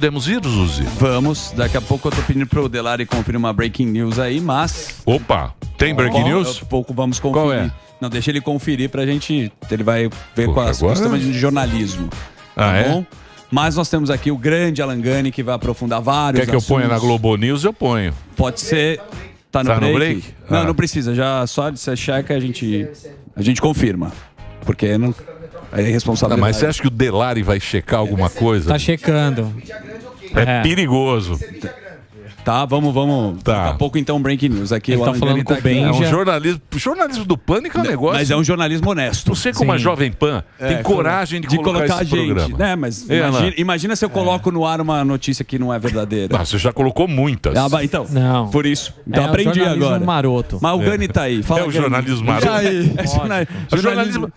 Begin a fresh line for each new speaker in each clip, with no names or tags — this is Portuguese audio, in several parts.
Podemos ir, Zuzi?
Vamos, daqui a pouco eu tô pedindo pro Delari conferir uma breaking news aí, mas...
Opa, tem breaking news?
Pouco vamos conferir.
Qual é?
Não, deixa ele conferir pra gente, ele vai ver
Pô,
com as
agora...
questões de jornalismo.
Ah,
tá bom? Mas nós temos aqui o grande Alan Gani, que vai aprofundar vários
Quer que eu ponha na Globo News? Eu ponho.
Pode ser... Tá no break? Não, não precisa, já só de você checa a gente confirma. Porque não... É irresponsável.
Mas você acha que o Delari vai checar alguma coisa?
Tá checando.
É perigoso.
Tá, vamos.
Tá.
Daqui a pouco então breaking news. Aqui
Ele
o
tá
Alan
falando
Gani
com o
aqui.
Benja.
É um jornalismo do Pânico é um negócio.
Mas é um jornalismo honesto.
Você, como a Jovem Pan, tem coragem de colocar
a
esse programa.
né? Mas
Ana?
imagina se eu coloco no ar uma notícia que não é verdadeira.
Você já colocou muitas.
Então,
Não.
por isso. Então
É o
aprendi
jornalismo
agora.
maroto.
Mas o Gani tá aí. Fala,
É o
Gani.
jornalismo maroto.
E aí?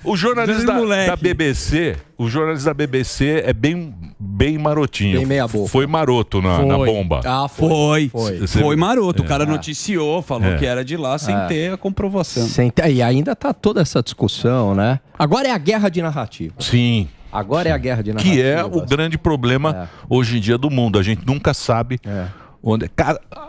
O jornalismo da BBC, o jornalismo da BBC é bem marotinho.
Bem meia boca.
Foi maroto na bomba.
Ah,
Foi maroto. O cara noticiou, falou que era de lá sem ter a comprovação.
E ainda tá toda essa discussão, né? Agora é a guerra de narrativa.
Sim.
Agora é a guerra de narrativa.
Que é o grande problema hoje em dia do mundo. A gente nunca sabe onde.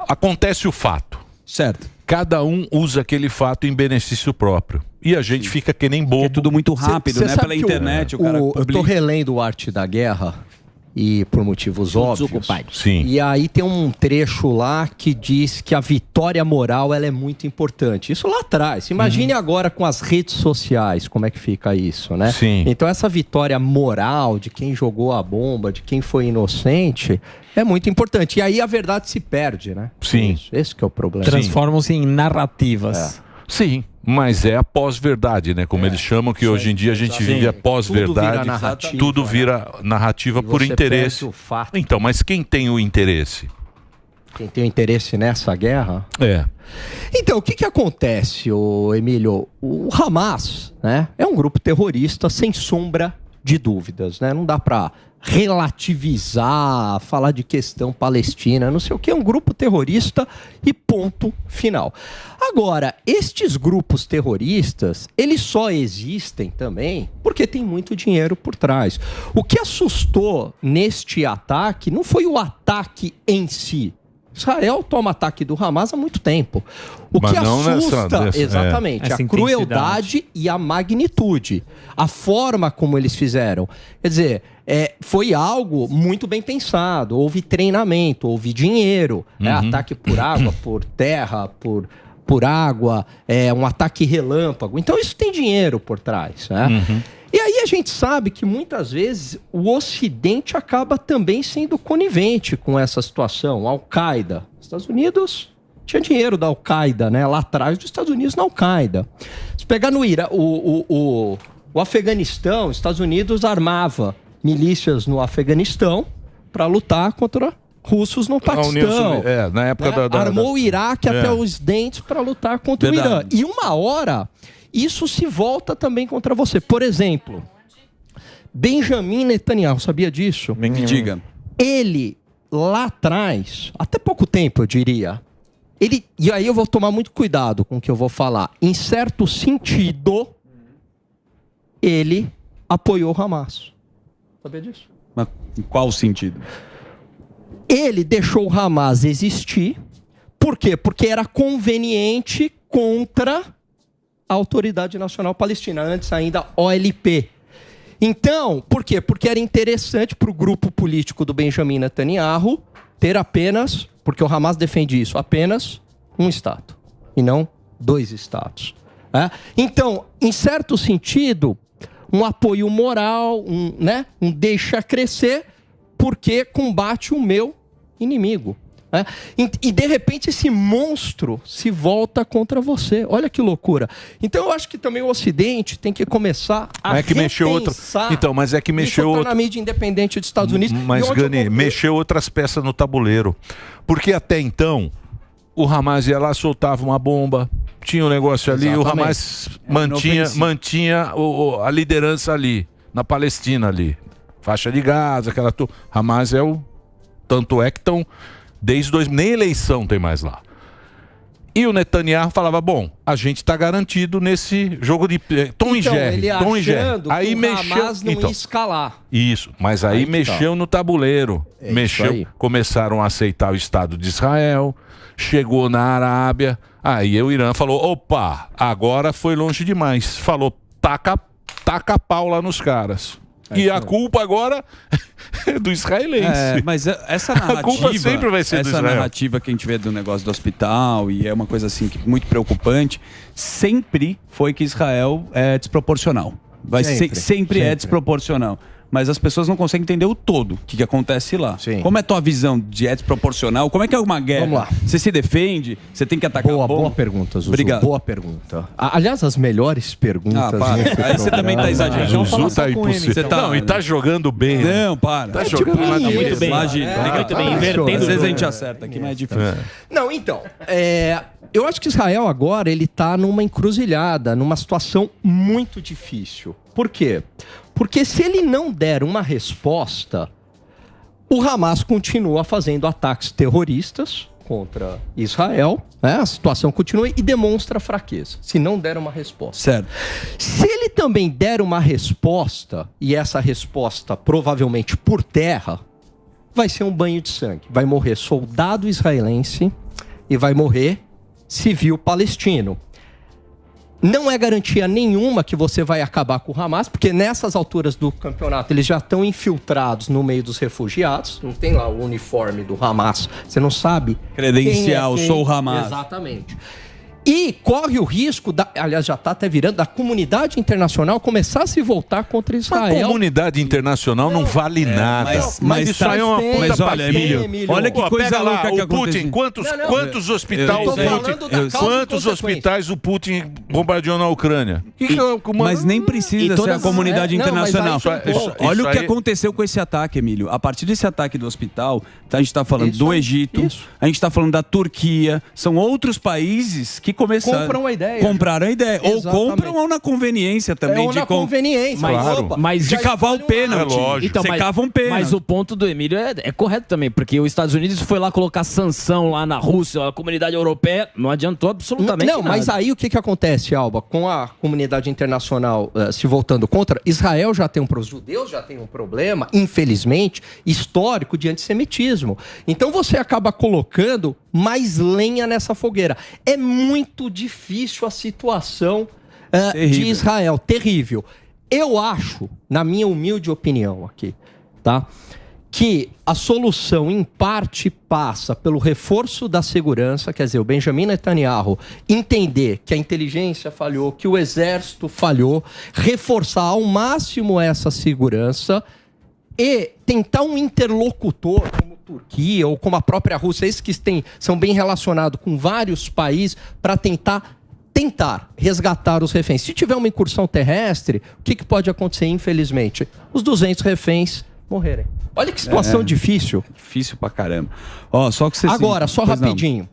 Acontece o fato.
Certo.
Cada um usa aquele fato em benefício próprio. E a gente fica que nem bobo.
É tudo muito rápido, né? Pela internet, o cara
eu
publica.
tô relendo o Arte da Guerra e por motivos óbvios.
Sim.
E aí tem um trecho lá que diz que a vitória moral ela é muito importante. Isso lá atrás. Imagine agora com as redes sociais como é que fica isso, né?
Sim.
Então essa vitória moral de quem jogou a bomba, de quem foi inocente, é muito importante. E aí a verdade se perde, né?
Sim.
Esse que é o problema.
Transformam-se em narrativas.
Sim, mas é a pós-verdade, né? Como eles chamam, que hoje em dia a gente vive a pós-verdade. Tudo vira narrativa por interesse.
perde o fato.
Então, mas quem tem o interesse?
Quem tem o interesse nessa guerra?
É.
Então, o que acontece, Emílio? O Hamas, né, é um grupo terrorista sem sombra de dúvidas, né? Não dá para relativizar, falar de questão palestina, não sei o que, é um grupo terrorista e ponto final. Agora, estes grupos terroristas, eles só existem também porque tem muito dinheiro por trás. O que assustou neste ataque não foi o ataque em si. Israel toma ataque do Hamas há muito tempo. O que assusta, exatamente, a crueldade e a magnitude. A forma como eles fizeram. Quer dizer, foi algo muito bem pensado. Houve treinamento, houve dinheiro. Ataque por água, por terra, por água, um ataque relâmpago. Então isso tem dinheiro por trás, né? E aí a gente sabe que muitas vezes o Ocidente acaba também sendo conivente com essa situação. Al-Qaeda, Estados Unidos tinha dinheiro da Al-Qaeda, né? Lá atrás dos Estados Unidos na Al-Qaeda. Se pegar no Ira, o Afeganistão, os Estados Unidos armava milícias no Afeganistão para lutar contra russos no Paquistão.
Na época
armou o Iraque até os dentes para lutar contra o Irã. E uma hora isso se volta também contra você. Por exemplo, Benjamin Netanyahu, sabia disso?
Me diga.
Ele, lá atrás, até pouco tempo eu diria, e aí eu vou tomar muito cuidado com o que eu vou falar, em certo sentido, ele apoiou o Hamas. Sabia disso?
Mas em qual sentido?
Ele deixou o Hamas existir. Por quê? Porque era conveniente contra a Autoridade Nacional Palestina, antes ainda OLP. Então, por quê? Porque era interessante para o grupo político do Benjamin Netanyahu ter apenas, porque o Hamas defende isso, apenas um Estado, e não 2 Estados. Então, em certo sentido, um apoio moral, um deixa crescer, porque combate o meu inimigo. E de repente esse monstro se volta contra você. Olha que loucura. Então eu acho que também o Ocidente tem que começar a repensar.
Então, mas é que mexeu
outra na mídia independente dos Estados Unidos.
Mas Gani, mexeu outras peças no tabuleiro. Porque até então o Hamas ia lá, soltava uma bomba, tinha um negócio ali, o Hamas mantinha a liderança ali, na Palestina ali. Faixa de Gaza, aquela... Hamas é o... Tanto é que estão... nem eleição tem mais lá. E o Netanyahu falava, bom, a gente está garantido nesse jogo de Tom e Jerry. Aí mexeu,
Hamas não ia escalar.
Isso, mas aí mexeu no tabuleiro. Começaram a aceitar o Estado de Israel, chegou na Arábia, aí o Irã falou, opa, agora foi longe demais. Falou, taca pau lá nos caras. E a culpa agora é do israelense.
Mas essa narrativa,
a culpa sempre vai ser do Israel.
Essa narrativa que a gente vê do negócio do hospital, e é uma coisa assim muito preocupante, sempre foi que Israel é desproporcional. Sempre é desproporcional. Mas as pessoas não conseguem entender o todo, o que acontece lá. Sim. Como é a tua visão de desproporcional? Como é que é uma guerra? Vamos lá. Você se defende? Você tem que atacar a bomba?
Boa pergunta, Zuzu.
Obrigado.
Boa pergunta. Aliás, as melhores perguntas.
Aí você também tá exagerando.
Zuzu tá impossível. Não, e tá jogando bem.
Não, para.
Tá jogando
muito bem.
Imagina.
Muito bem.
Invertendo. Às vezes a gente acerta aqui, mas é difícil.
Não, então. Eu acho que Israel agora ele tá numa encruzilhada, numa situação muito difícil. Por quê? Porque se ele não der uma resposta, o Hamas continua fazendo ataques terroristas contra Israel, né? A situação continua e demonstra fraqueza, se não der uma resposta.
Certo.
Se ele também der uma resposta, e essa resposta provavelmente por terra, vai ser um banho de sangue. Vai morrer soldado israelense e vai morrer civil palestino. Não é garantia nenhuma que você vai acabar com o Hamas, porque nessas alturas do campeonato eles já estão infiltrados no meio dos refugiados. Não tem lá o uniforme do Hamas. Você não sabe.
Credencial, sou o Hamas.
Exatamente. E corre o risco, aliás, já está até virando, da comunidade internacional começar a se voltar contra Israel.
A comunidade internacional não vale nada.
Mas
isso aí é uma puta
Mas olha, Emílio, olha que coisa louca que aconteceu.
Quantos hospitais o Putin bombardeou na Ucrânia?
Mas nem precisa ser a comunidade internacional. Olha o que aconteceu com esse ataque, Emílio. A partir desse ataque do hospital, a gente está falando do Egito, a gente está falando da Turquia, são outros países que compraram a ideia. Ou compram ou na conveniência também.
Ou na conveniência.
Mas de cavar o pênalti.
Então, você cava um pênalti. Mas o ponto do Emílio é correto também, porque os Estados Unidos foi lá colocar sanção lá na Rússia, a comunidade europeia, não adiantou absolutamente nada.
Mas aí o que acontece, Alba, com a comunidade internacional se voltando contra, Israel já tem os judeus já tem um problema, infelizmente, histórico de antissemitismo. Então você acaba colocando mais lenha nessa fogueira. É muito difícil a situação de Israel. Terrível. Eu acho, na minha humilde opinião aqui, tá, que a solução, em parte, passa pelo reforço da segurança, quer dizer, o Benjamin Netanyahu entender que a inteligência falhou, que o exército falhou, reforçar ao máximo essa segurança e tentar um interlocutor como Turquia ou como a própria Rússia, esses que são bem relacionados com vários países, para tentar resgatar os reféns. Se tiver uma incursão terrestre, o que pode acontecer, infelizmente? Os 200 reféns morrerem. Olha que situação difícil.
Difícil pra caramba. Só que você
agora, só rapidinho.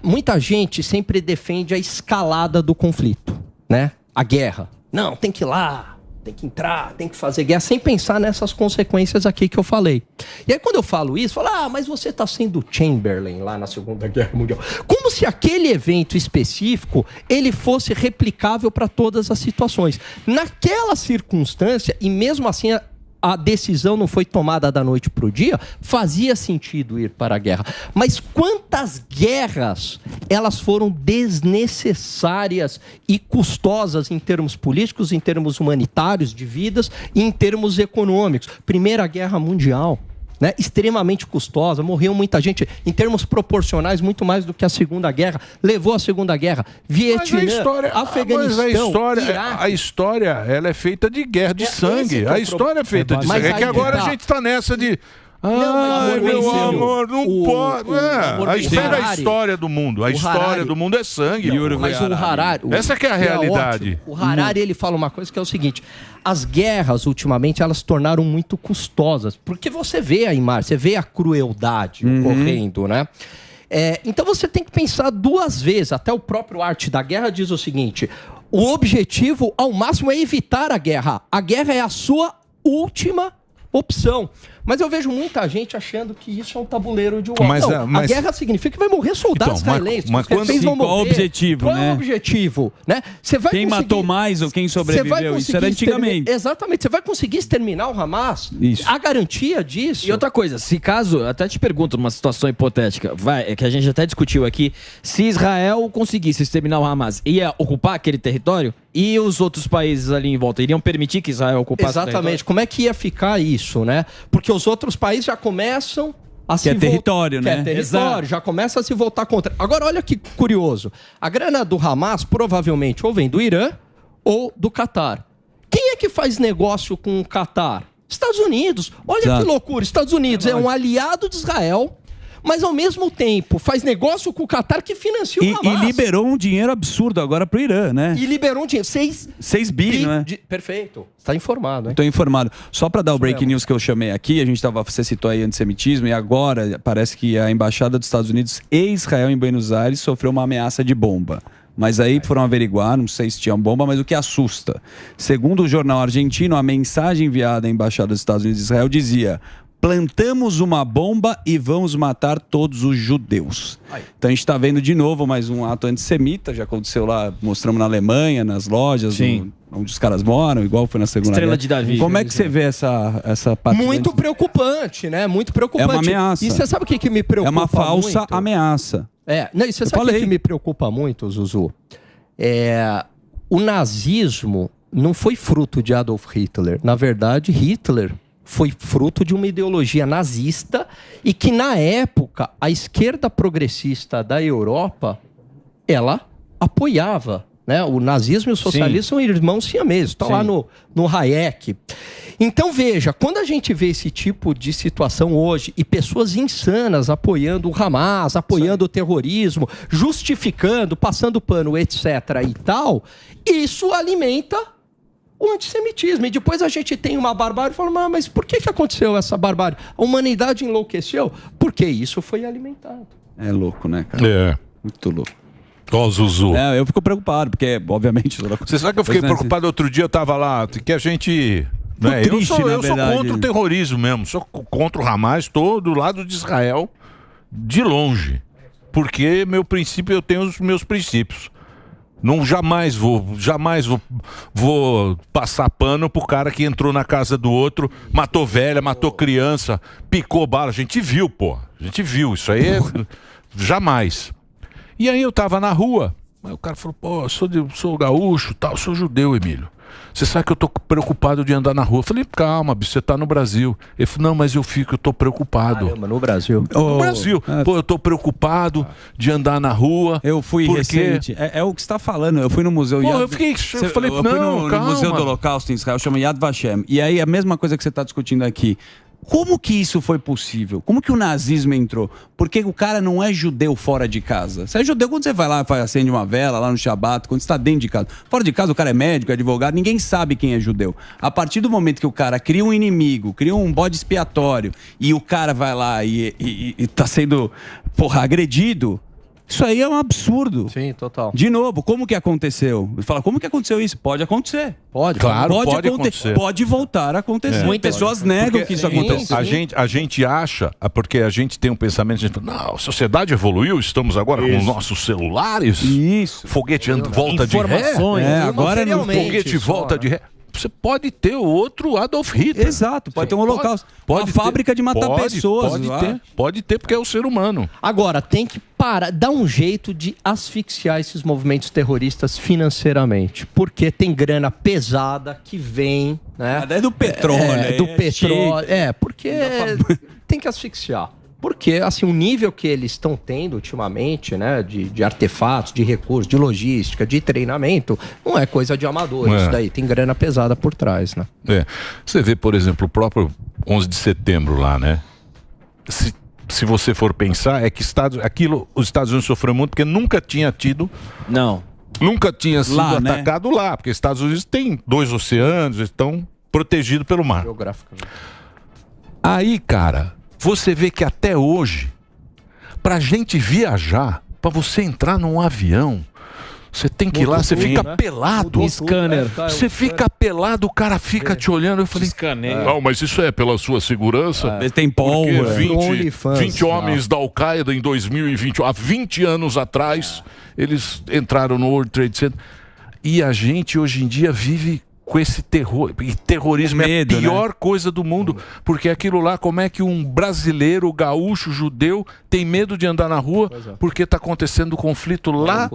Muita gente sempre defende a escalada do conflito, né? A guerra. Não, tem que ir lá, tem que entrar, tem que fazer guerra, sem pensar nessas consequências aqui que eu falei. E aí quando eu falo isso, mas você está sendo Chamberlain lá na Segunda Guerra Mundial. Como se aquele evento específico, ele fosse replicável para todas as situações. Naquela circunstância, e mesmo assim a decisão não foi tomada da noite para o dia, fazia sentido ir para a guerra. Mas quantas guerras elas foram desnecessárias e custosas em termos políticos, em termos humanitários, de vidas e em termos econômicos. Primeira Guerra Mundial, né? Extremamente custosa, morreu muita gente, em termos proporcionais, muito mais do que a Segunda Guerra, levou a Segunda Guerra, Vietnã, Afeganistão,
a história ela é feita de guerra, de sangue. A história é feita de sangue. É que agora a gente está nessa de... meu amor, não pode. A história do mundo. A história do mundo é sangue.
Mas o Harari...
Essa que é a realidade.
O Harari, ele fala uma coisa que é o seguinte: as guerras, ultimamente, elas se tornaram muito custosas. Porque você vê a imagem, você vê a crueldade ocorrendo, né? Então você tem que pensar duas vezes. Até o próprio Arte da Guerra diz o seguinte: o objetivo, ao máximo, é evitar a guerra. A guerra é a sua última opção. Mas eu vejo muita gente achando que isso é um tabuleiro de war. A guerra significa que vai morrer soldados israelenses.
Mas qual o objetivo,
Qual é o objetivo? Né?
Quem matou mais ou quem sobreviveu? Isso era antigamente.
Exatamente. Você vai conseguir exterminar o Hamas?
Isso.
A garantia disso...
E outra coisa, se caso, até te pergunto, numa situação hipotética, que a gente até discutiu aqui, se Israel conseguisse exterminar o Hamas, ia ocupar aquele território? E os outros países ali em volta iriam permitir que Israel ocupasse o território?
Exatamente. Como é que ia ficar isso, né? Porque os outros países já começam a se voltar...
território, né?
Que é território, já começa a se voltar contra. Agora, olha que curioso. A grana do Hamas provavelmente ou vem do Irã ou do Catar. Quem é que faz negócio com o Catar? Estados Unidos. Olha que loucura. Estados Unidos é um aliado de Israel, mas ao mesmo tempo faz negócio com o Catar que financia o Hamas.
E liberou um dinheiro absurdo agora pro Irã, né?
E liberou um dinheiro.
6 bi, né?
Perfeito. Está informado, hein?
Estou informado. Só para dar o breaking news que eu chamei aqui, você citou aí antissemitismo, e agora parece que a Embaixada dos Estados Unidos e Israel em Buenos Aires sofreu uma ameaça de bomba. Mas aí foram averiguar, não sei se tinha bomba, mas o que assusta. Segundo o jornal argentino, a mensagem enviada à Embaixada dos Estados Unidos e Israel dizia: plantamos uma bomba e vamos matar todos os judeus. Então a gente está vendo de novo mais um ato antissemita, já aconteceu lá, mostramos na Alemanha, nas lojas, onde os caras moram, igual foi na Segunda
Estrela
Guerra.
de Davi.
Como é que você vê essa parte?
Muito preocupante, né? Muito preocupante.
É uma ameaça.
E você sabe o que me preocupa
muito? É uma falsa
muito?
ameaça.
E você sabe o que me preocupa muito, Zuzu? O nazismo não foi fruto de Adolf Hitler. Na verdade, Hitler foi fruto de uma ideologia nazista e que, na época, a esquerda progressista da Europa, ela apoiava. Né? O nazismo e o socialismo são irmãos siameses. Está lá no Hayek. Então, veja, quando a gente vê esse tipo de situação hoje e pessoas insanas apoiando o Hamas, apoiando o terrorismo, justificando, passando pano, etc. e tal, isso alimenta o antissemitismo. E depois a gente tem uma barbárie e fala, mas por que aconteceu essa barbárie? A humanidade enlouqueceu? Porque isso foi alimentado.
É louco, né, cara? Muito louco.
Ó, Zuzu.
Eu fico preocupado, porque, obviamente...
Você sabe que eu fiquei preocupado outro dia? Eu tava lá, que a gente... Né? Eu sou contra o terrorismo mesmo, sou contra o Hamas, estou do lado de Israel de longe, porque eu tenho os meus princípios. Jamais vou passar pano pro cara que entrou na casa do outro, matou velha, matou criança, picou bala. A gente viu, pô. A gente viu. Isso aí jamais. E aí eu tava na rua, aí o cara falou, pô, sou gaúcho, tal, sou judeu, Emílio. Você sabe que eu tô preocupado de andar na rua. Eu falei, calma, bicho, você tá no Brasil. Ele falou, não, mas eu tô preocupado.
Caramba, no Brasil.
No Brasil. Pô, eu tô preocupado de andar na rua.
Eu fui recente. É o que você tá falando. Eu fui no museu
Yad... eu falei, não,
fui no Museu do Holocausto em Israel, chama Yad Vashem. E aí a mesma coisa que você tá discutindo aqui. Como que isso foi possível? Como que o nazismo entrou? Porque o cara não é judeu fora de casa. Você é judeu quando você vai lá, acende uma vela lá no Shabat, quando você está dentro de casa. Fora de casa o cara é médico, é advogado, ninguém sabe quem é judeu. A partir do momento que o cara cria um inimigo, cria um bode expiatório, e o cara vai lá e tá sendo, agredido... Isso aí é um absurdo.
Sim, total.
De novo, como que aconteceu? Você fala, como que aconteceu isso? Pode acontecer.
Pode acontecer.
Pode voltar a acontecer. Muitas pessoas negam que isso aconteceu.
A gente acha, porque a gente tem um pensamento, a gente fala, não, a sociedade evoluiu, estamos agora com os nossos celulares.
Isso.
Foguete volta de ré.
Agora no
foguete volta de ré. Você pode ter outro Adolf Hitler.
Exato, pode ter um holocausto. Uma fábrica de matar pessoas.
Pode ter, porque é o ser humano.
Agora, tem que dar um jeito de asfixiar esses movimentos terroristas financeiramente. Porque tem grana pesada que vem, né?
É do petróleo.
Do petróleo. Porque tem que asfixiar. Porque, assim, o nível que eles estão tendo ultimamente, né, de artefatos, de recursos, de logística, de treinamento, não é coisa de amador. Isso daí tem grana pesada por trás, né?
Você vê, por exemplo, o próprio 11 de setembro lá, né? Se você for pensar, é que os Estados Unidos sofreram muito porque nunca tinha tido...
Não.
Nunca tinha sido atacado lá, porque os Estados Unidos têm 2 oceanos, estão protegidos pelo mar.
Geograficamente.
Aí, cara... Você vê que até hoje, pra gente viajar, pra você entrar num avião, Você tem que ir lá, você fica pelado.
Scanner.
Você fica pelado, o cara fica te olhando. Eu falei, não, mas isso é pela sua segurança.
Tem pólvora.
20 homens da Al-Qaeda em 2020, há 20 anos atrás, eles entraram no World Trade Center. E a gente hoje em dia vive com esse terror. E terrorismo medo, é a pior coisa do mundo. Porque aquilo lá, como é que um brasileiro, gaúcho, judeu, tem medo de andar na rua porque está acontecendo conflito lá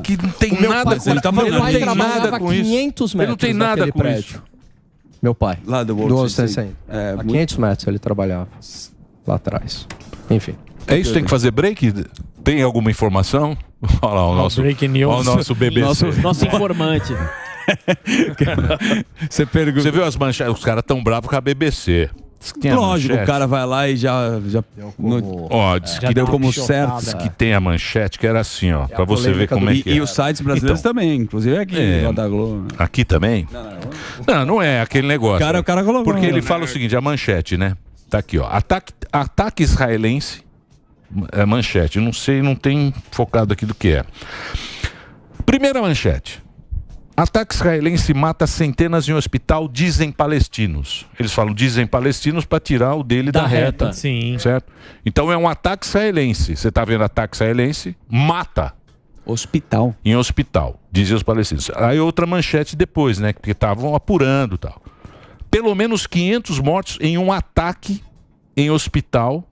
que não tem nada com isso.
Meu pai trabalhava 500 metros
ele não tem nada com
prédio.
isso.
Meu pai.
Lá do World Trade Center.
A 500 metros ele trabalhava. Lá atrás. Enfim.
É isso, tem que fazer break? Tem alguma informação? Olha lá, o nosso BBC.
Nosso informante.
Você pergunta.
Você viu as manchetes? Os caras tão bravos com a BBC.
Lógico, o cara vai lá e já
diz que
deu como certo.
Diz que tem a manchete que era assim, ó, pra você ver como é que é.
E os sites brasileiros também, inclusive aqui, lá da Globo.
Aqui também? Não é aquele negócio.
O cara colocou.
Porque ele fala o seguinte, a manchete, né? Tá aqui, ó. Ataque israelense. É manchete, não sei, não tem focado aqui do que é. Primeira manchete. Ataque israelense mata centenas em hospital, dizem palestinos. Eles falam dizem palestinos para tirar o dele da reta.
Sim.
Certo? Então é um ataque israelense. Você está vendo ataque israelense? Mata.
Hospital.
Em hospital, dizem os palestinos. Aí outra manchete depois, né? Porque estavam apurando e tal. Pelo menos 500 mortos em um ataque em hospital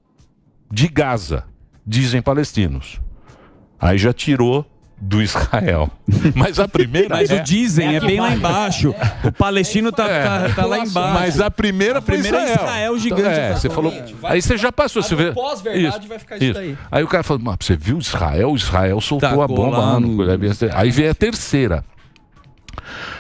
de Gaza, dizem palestinos. Aí já tirou do Israel. Mas a primeira
Mas o dizem é bem lá embaixo. O palestino tá lá embaixo.
Mas a primeira foi
Israel gigante.
Você falou. Aí você já passou. Você vê.
Pós-verdade vai ficar isso daí.
Aí o cara falou, mas você viu Israel? Israel soltou a bomba lá no... Aí vem a terceira.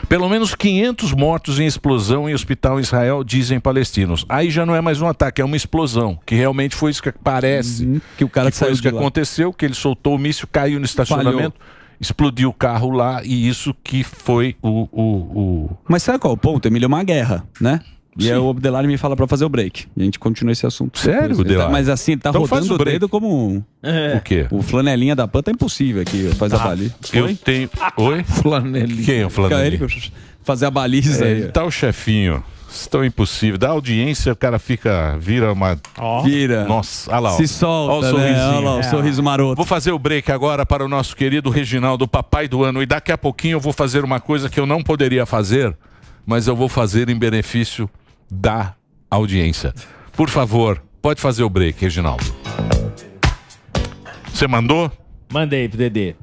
Pelo menos 500 mortos em explosão em hospital em Israel, dizem palestinos. Aí já não é mais um ataque, é uma explosão. Que realmente foi isso que parece.
Que o cara
que foi isso que aconteceu, que ele soltou o míssil, caiu no estacionamento, explodiu o carro lá, e isso que foi o...
Mas sabe qual é o ponto, Emílio? É uma guerra, né? E aí o Abdelali me fala pra fazer o break. E a gente continua esse assunto.
Sério, Abdelali?
Mas assim, ele tá
então
rodando o dedo como
O quê?
O flanelinha da PAN tá impossível aqui. Faz a baliza.
Eu tenho... Oi?
Flanelinha.
Quem é o flanelinha?
Fazer a baliza aí.
Tá o chefinho. Estão impossível. Da audiência, o cara vira uma...
Vira.
Nossa, olha lá.
Se solta,
olha o sorrisinho.
Olha lá, o sorriso maroto.
Vou fazer o break agora para o nosso querido Reginaldo, papai do ano. E daqui a pouquinho eu vou fazer uma coisa que eu não poderia fazer, mas eu vou fazer em benefício da audiência. Por favor, pode fazer o break, Reginaldo. Você mandou?
Mandei pro Dedê.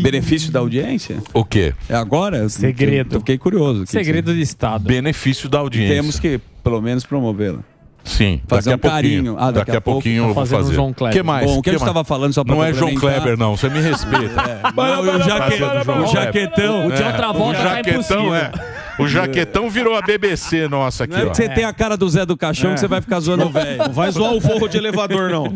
Benefício da audiência?
O quê?
É agora?
Segredo.
Eu fiquei curioso.
Segredo de Estado.
Benefício da audiência.
Temos que, pelo menos, promovê-la.
Sim,
fazer
daqui a
carinho.
Pouquinho. Daqui a pouquinho eu vou fazer.
João Kleber.
Que mais?
Bom, o que eu estava falando só para
não é João Kleber, não. Você me respeita.
O jaquetão.
O John Travolta tá impossível.
O jaquetão virou a BBC nossa aqui, ó.
Você tem a cara do Zé do Caixão que você vai ficar zoando o velho.
Não vai zoar o forro de elevador, não.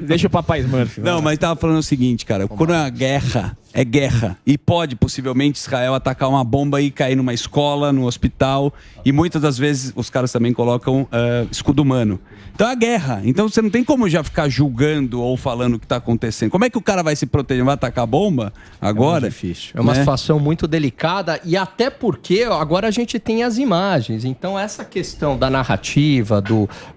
Deixa o papai Smurf.
Não, mas tava falando o seguinte, cara. Quando é guerra, é guerra. E pode, possivelmente, Israel atacar uma bomba e cair numa escola, num hospital. E muitas das vezes os caras também colocam escudo humano. Então é guerra. Então você não tem como já ficar julgando ou falando o que está acontecendo. Como é que o cara vai se proteger? Vai atacar bomba agora?
É difícil. É uma situação muito delicada e até porque agora a gente tem as imagens. Então essa questão da narrativa,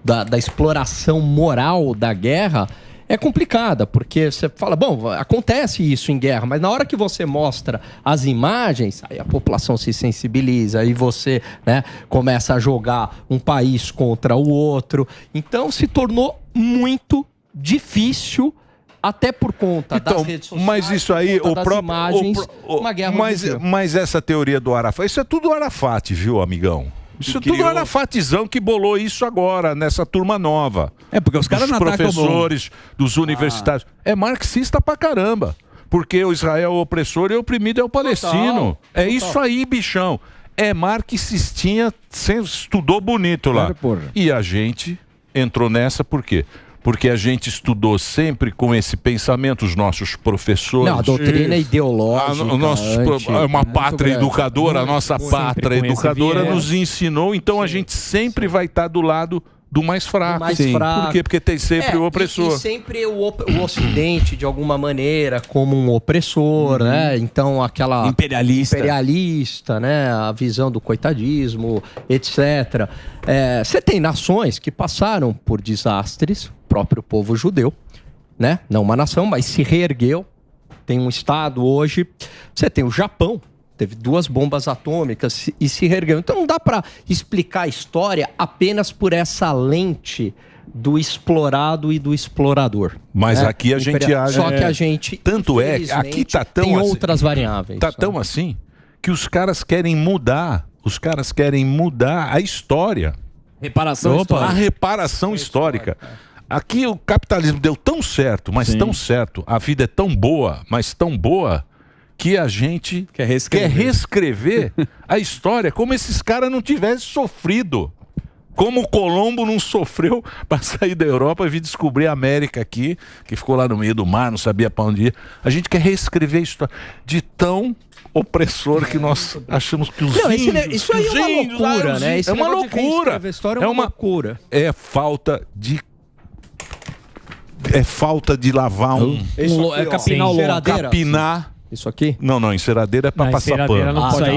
da exploração moral da guerra é complicada, porque você fala, bom, acontece isso em guerra, mas na hora que você mostra as imagens, aí a população se sensibiliza, aí você, né, começa a jogar um país contra o outro. Então se tornou muito difícil, até por conta das redes sociais,
mas isso aí, o próprio
imagens, uma guerra
mas essa teoria do Arafat, isso é tudo Arafat, viu, amigão? Isso é tudo Arafatizão que bolou isso agora, nessa turma nova.
É, porque os caras não atacam
professores, dos universitários. É marxista pra caramba. Porque o Israel é o opressor e o oprimido é o palestino. Total. Isso aí, bichão. É marxistinha, estudou bonito lá. E a gente entrou nessa por quê? Porque a gente estudou sempre com esse pensamento, os nossos professores.
Não, a doutrina ideológica.
Uma pátria educadora, a nossa pátria educadora nos ensinou, então a gente sempre vai estar do lado do mais fraco.
Mais fraco.
Por quê? Porque tem sempre o opressor.
E sempre o Ocidente, de alguma maneira, como um opressor, né? Então, aquela... Imperialista, né? A visão do coitadismo, etc. Você tem nações que passaram por desastres, o próprio povo judeu, né? Não uma nação, mas se reergueu. Tem um Estado hoje. Você tem o Japão, teve 2 bombas atômicas e se reergueu. Então não dá para explicar a história apenas por essa lente do explorado e do explorador.
Mas aqui a gente acha...
Só que a gente,
tanto é, aqui tá tão
tem
assim,
outras variáveis.
Tá tão assim que os caras querem mudar. Os caras querem mudar a história.
Reparação histórica.
A reparação histórica. Aqui o capitalismo deu tão certo, mas tão certo. A vida é tão boa, mas tão boa... que a gente quer reescrever a história como esses caras não tivessem sofrido. Como o Colombo não sofreu para sair da Europa e vir descobrir a América aqui, que ficou lá no meio do mar, não sabia para onde ir. A gente quer reescrever a história de tão opressor que nós achamos que os índios...
Isso aí é uma loucura, né?
É uma loucura.
É uma loucura.
É falta de... É falta de lavar
capinar o longo.
Capinar...
Isso aqui?
Não, enceradeira é pra passar pano.
Não pode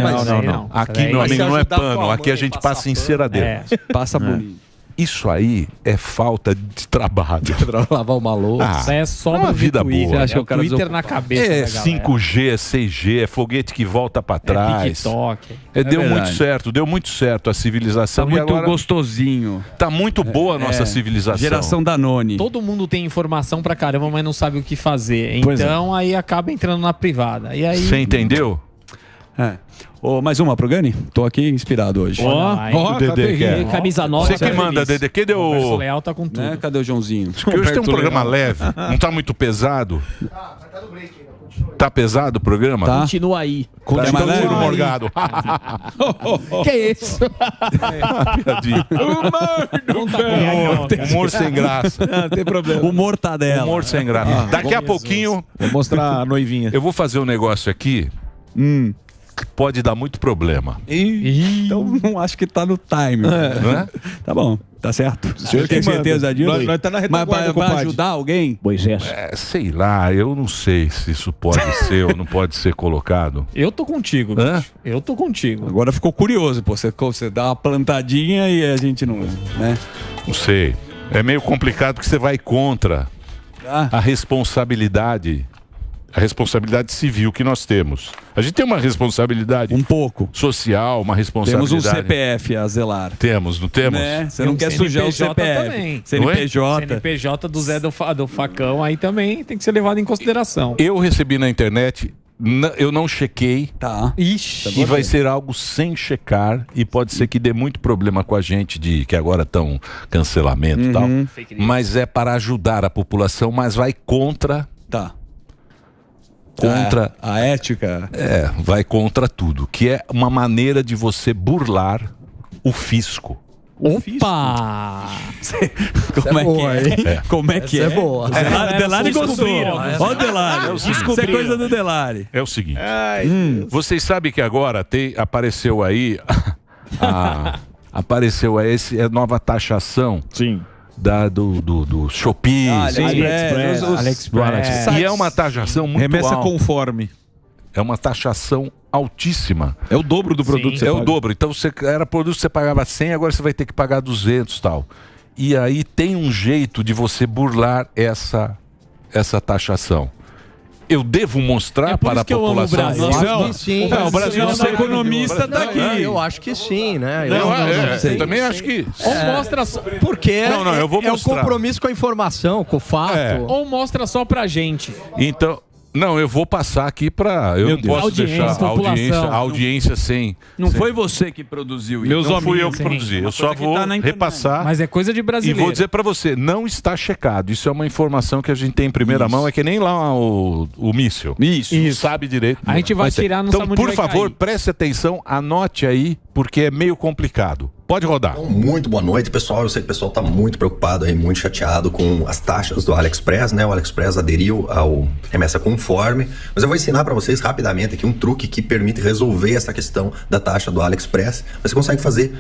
passar.
Não. Aqui, meu amigo, não é pano. Aqui a gente passa enceradeira.
Passa bonito.
Isso aí é falta de trabalho.
Lavar uma louça.
Isso é só
uma vida boa.
Você acha que o cara Twitter na cabeça
é
da galera.
5G, é 6G, é foguete que volta pra trás.
TikTok.
Deu muito certo a civilização.
Tá muito
agora
gostosinho.
Tá muito boa a nossa civilização.
Geração Danone.
Todo mundo tem informação pra caramba, mas não sabe o que fazer. Então aí acaba entrando na privada. E aí...
Você entendeu?
Mais uma pro Gani? Tô aqui inspirado hoje.
Dedê,
camisa nova.
Você que manda, Dedê. Cadê
o Verso Leal tá com tudo.
Cadê o Joãozinho?
Porque hoje tem um programa leve. Não tá muito pesado. Tá no break ainda. Tá pesado o programa?
Tá. Continua aí.
Continua aí. Morgado.
Que é isso?
Humor sem graça.
Não tem problema. O mortadela.
Humor sem graça. Daqui a pouquinho...
Vou mostrar a noivinha.
Eu vou fazer um negócio aqui que pode dar muito problema.
Então não acho que tá no time.
Não é?
Tá bom, tá certo. O senhor tem certeza disso?
Nós tá na retaguarda,
Mas vai ajudar alguém?
Moisés.
Sei lá, eu não sei se isso pode ser ou não pode ser colocado.
Eu tô contigo, bicho. Eu tô contigo.
Agora ficou curioso, pô. Você dá uma plantadinha e a gente não... né?
Não sei. É meio complicado porque você vai contra a responsabilidade civil que nós temos. A gente tem uma responsabilidade social, uma responsabilidade.
Temos um CPF a zelar.
Temos, não temos?
Né? Você não quer sujar o CPF.
Também.
CNPJ
do Zé do Facão aí também tem que ser levado em consideração.
Eu recebi na internet, eu não chequei.
Tá.
Ixi.
E vai ser algo sem checar e pode ser que dê muito problema com a gente que agora estão cancelamento e tal. Mas é para ajudar a população, mas vai contra
a ética.
Vai contra tudo, que é uma maneira de você burlar o fisco.
Opa!
Como é que é? Como é que é?
Essa é boa.
Delari gostou. Ó o Delari. Isso é coisa do Delari.
É o seguinte. Vocês sabem que agora apareceu aí a nova taxação.
Sim.
Do Shopee,
AliExpress.
E é uma taxação muito
Remessa
alta.
conforme.
É uma taxação altíssima.
É o dobro do produto que você paga.
O dobro. Então era produto que você pagava 100, agora você vai ter que pagar 200 e tal. E aí tem um jeito de você burlar essa taxação. Eu devo mostrar para a população.
O Brasil, nosso economista está aqui.
Eu acho que sim, né?
Eu também acho que...
Ou mostra só...
Porque
eu vou mostrar.
É o compromisso com a informação, com o fato.
Ou mostra só pra gente.
Então... Não, eu vou passar aqui para... Eu não posso deixar a audiência sem...
Não foi você que produziu isso.
Não fui eu que produzi. Eu só vou repassar.
Mas é coisa de brasileiro.
E vou dizer para você, não está checado. Isso é uma informação que a gente tem em primeira mão. É que nem lá o míssil.
Isso.
Sabe direito.
A gente vai tirar no
Então, por favor, preste atenção. Anote aí, porque é meio complicado. Pode rodar.
Então, muito boa noite, pessoal. Eu sei que o pessoal está muito preocupado aí, muito chateado com as taxas do AliExpress, né? O AliExpress aderiu ao Remessa Conforme, mas eu vou ensinar para vocês rapidamente aqui um truque que permite resolver essa questão da taxa do AliExpress. Você consegue fazer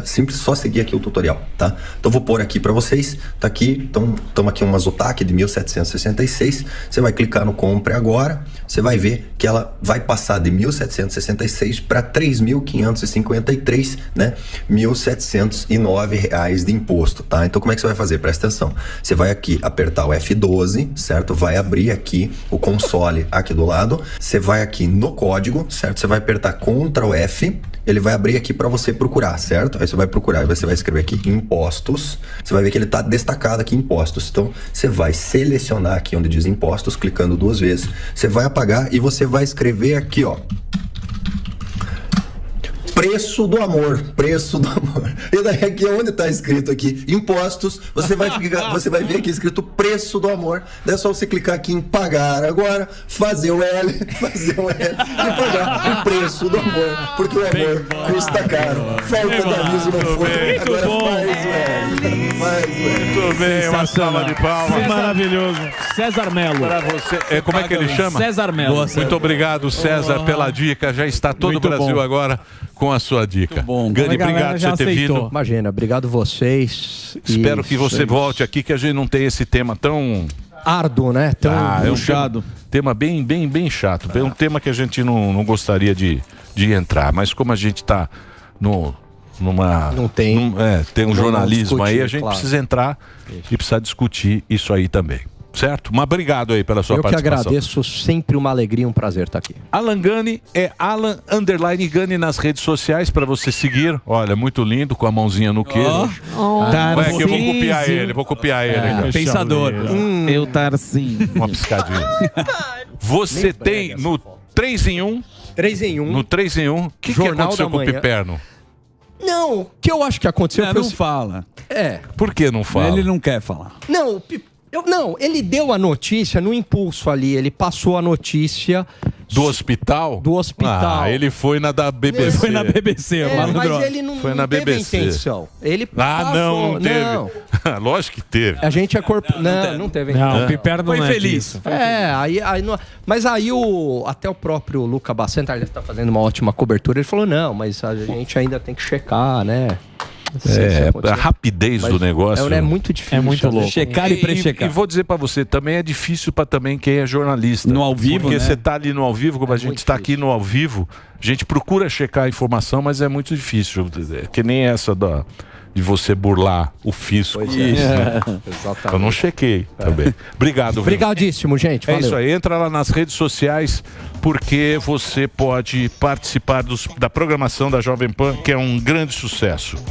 simples, só seguir aqui o tutorial, tá? Então eu vou pôr aqui para vocês, tá aqui, então estamos aqui uma Zotac de 1766. Você vai clicar no compre agora, você vai ver que ela vai passar de 1766 para 3.553, né? R$1.709 de imposto, tá? Então como é que você vai fazer? Presta atenção. Você vai aqui apertar o F12, certo? Vai abrir aqui o console aqui do lado. Você vai aqui no código, certo? Você vai apertar Ctrl F. Ele vai abrir aqui para você procurar, certo? Aí você vai procurar, você vai escrever aqui impostos. Você vai ver que ele tá destacado aqui impostos. Então você vai selecionar aqui onde diz impostos, clicando 2 vezes. Você vai apagar e você vai escrever aqui, ó. Preço do amor, preço do amor. E daí aqui onde está escrito aqui impostos, você vai ver aqui escrito preço do amor. Daí é só você clicar aqui em pagar agora, fazer o L e pagar o preço do amor, porque o amor custa caro. Falta de aviso não foi. Agora faz o L.
Muito bem, uma salva de palmas.
Maravilhoso. César Melo.
Para você. Como é que ele chama?
César Melo.
Muito obrigado, César, pela dica. Já está todo o Brasil agora com a sua dica. Gani, obrigado por você ter vindo.
Imagina, obrigado vocês.
Espero que você volte aqui, que a gente não tem esse tema tão
árduo, né? Tão
puxado. Tema bem chato. É um tema que a gente não gostaria de entrar. Mas como a gente está tem um jornalismo
discutir,
aí, a gente precisa entrar e precisa discutir isso aí também. Certo? Mas obrigado aí pela sua participação.
Eu que agradeço, sempre uma alegria, um prazer estar aqui.
Alan Gani é Alan_Gani nas redes sociais para você seguir. Olha, muito lindo, com a mãozinha no queijo. Vai aqui, eu vou copiar ele.
Pensador.
Eu Tarcísio.
Uma piscadinha. Você tem no 3 em 1.
3 em 1.
No 3 em 1. O que aconteceu com o Piperno?
Não, o que eu acho que aconteceu foi...
Não fala.
Por que não fala?
Ele não quer falar.
Não, ele deu a notícia no impulso ali, ele passou a notícia...
Do hospital?
Do hospital.
Ele foi na da BBC.
Foi na BBC,
mas ele não teve intenção. Ele
não teve. Lógico que teve.
A gente é corpo... Não teve intenção.
Não, o Piperno
foi feliz.
Mas aí até o próprio Luca Bacenta, ele está fazendo uma ótima cobertura, ele falou, não, mas a gente ainda tem que checar, né?
A rapidez do negócio
é muito difícil.
É muito louco.
Checar e prechecar.
E vou dizer pra você, também é difícil pra também quem é jornalista.
No ao vivo,
porque
né?
você tá ali no ao vivo, como a gente está aqui no ao vivo, a gente procura checar a informação, mas é muito difícil. Que nem essa de você burlar o fisco.
Exatamente.
Eu não chequei também. Obrigado.
Obrigadíssimo, gente. Valeu.
É isso aí. Entra lá nas redes sociais, porque você pode participar da programação da Jovem Pan, que é um grande sucesso.